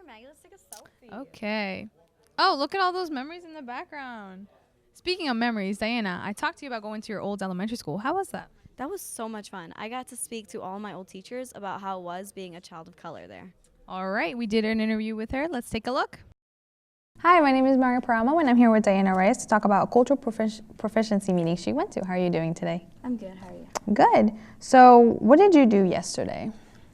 Maggie. Let's take a selfie. Okay. Oh, look at all those memories in the background. Speaking of memories, Diana, I talked to you about going to your old elementary school. How was that? That was so much fun. I got to speak to all my old teachers about how it was being a child of color there. All right, we did an interview with her. Let's take a look. Hi, my name is Maria Paramo, and I'm here with Diana Reyes to talk about a cultural proficiency meeting she went to. How are you doing today? I'm good. How are you? Good. So what did you do yesterday?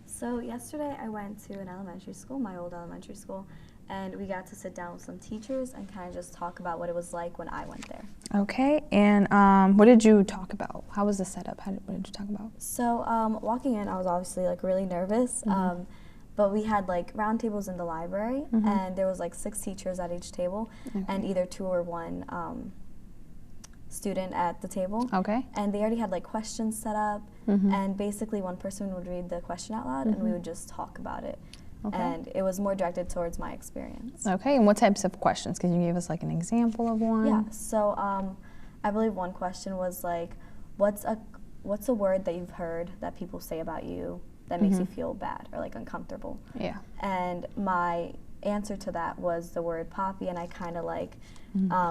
So yesterday I went to an elementary school, my old elementary school, and we got to sit down with some teachers and kind of just talk about what it was like when I went there. Okay, and what did you talk about? How was the setup? What did you talk about? So walking in, I was obviously like really nervous, but we had like round tables in the library, and there was like 6 teachers at each table, and either 2 or 1 student at the table. Okay. And they already had like questions set up, and basically one person would read the question out loud, and we would just talk about it. Okay. And it was more directed towards my experience. Okay, and what types of questions? Can you give us like an example of one? Yeah, so I believe one question was like, what's a word that you've heard that people say about you that makes you feel bad or like uncomfortable? Yeah. And my answer to that was the word poppy, and I kind of like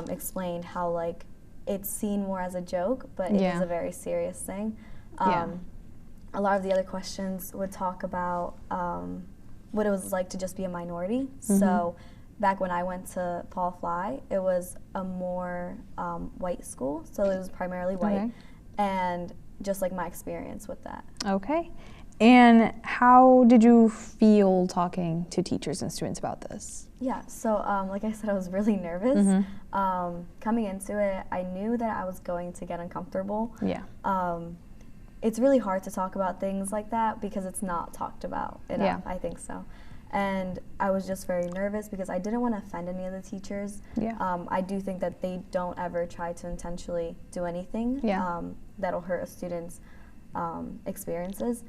explained how like it's seen more as a joke, but it is a very serious thing. A lot of the other questions would talk about what it was like to just be a minority. So back when I went to Paul Fly, it was a more white school, so it was primarily white, and just like my experience with that. Okay. And how did you feel talking to teachers and students about this? Yeah, so like I said, I was really nervous. Coming into it, I knew that I was going to get uncomfortable. Yeah. It's really hard to talk about things like that because it's not talked about enough, I think so. And I was just very nervous because I didn't want to offend any of the teachers. Yeah. I do think that they don't ever try to intentionally do anything that'll hurt a student's experiences.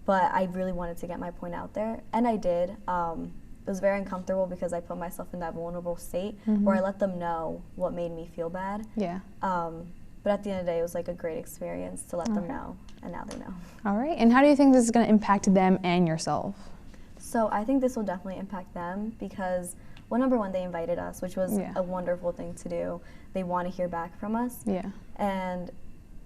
But I really wanted to get my point out there, and I did. It was very uncomfortable because I put myself in that vulnerable state where I let them know what made me feel bad. Yeah. But at the end of the day, it was like a great experience to let them know, and now they know. All right, and how do you think this is going to impact them and yourself? So I think this will definitely impact them because, well, number one, they invited us, which was a wonderful thing to do. They want to hear back from us. Yeah. And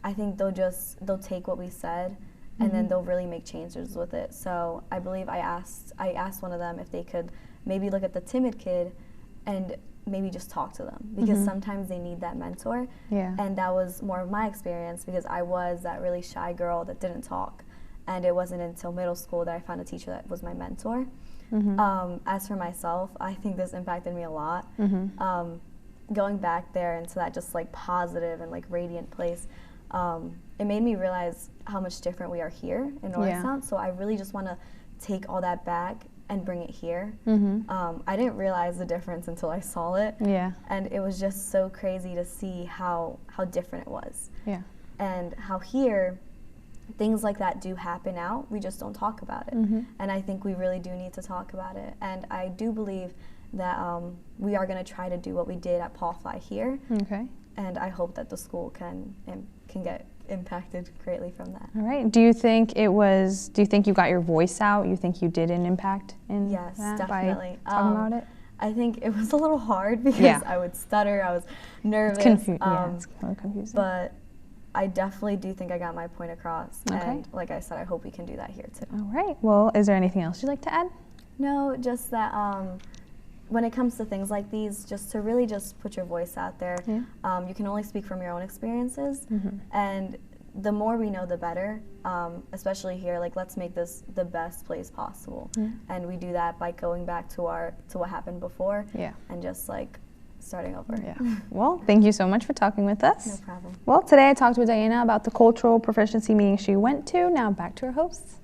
I think they'll take what we said, and then they'll really make changes with it. So I believe I asked one of them if they could maybe look at the timid kid and maybe just talk to them, because sometimes they need that mentor. Yeah. And that was more of my experience because I was that really shy girl that didn't talk. And it wasn't until middle school that I found a teacher that was my mentor. As for myself, I think this impacted me a lot. Going back there into that just like positive and like radiant place, it made me realize how much different we are here in Norristown. So I really just want to take all that back and bring it here. I didn't realize the difference until I saw it. Yeah. And it was just so crazy to see how different it was. Yeah. And how here, things like that do happen out, we just don't talk about it. And I think we really do need to talk about it. And I do believe that we are going to try to do what we did at Paul Fly here. Okay. And I hope that the school can get impacted greatly from that. All right. Do you think you got your voice out? You think you did an impact in Yes, that definitely. by talking about it? I think it was a little hard because I would stutter, I was nervous. It's it's a little confusing. But I definitely do think I got my point across. Okay. And like I said, I hope we can do that here too. All right. Well, is there anything else you'd like to add? No, just that when it comes to things like these, just to really just put your voice out there. You can only speak from your own experiences, and the more we know, the better. Especially here, like let's make this the best place possible, and we do that by going back to what happened before, and just like starting over. Yeah. Well, thank you so much for talking with us. No problem. Well, today I talked with Diana about the cultural proficiency meeting she went to. Now back to our hosts.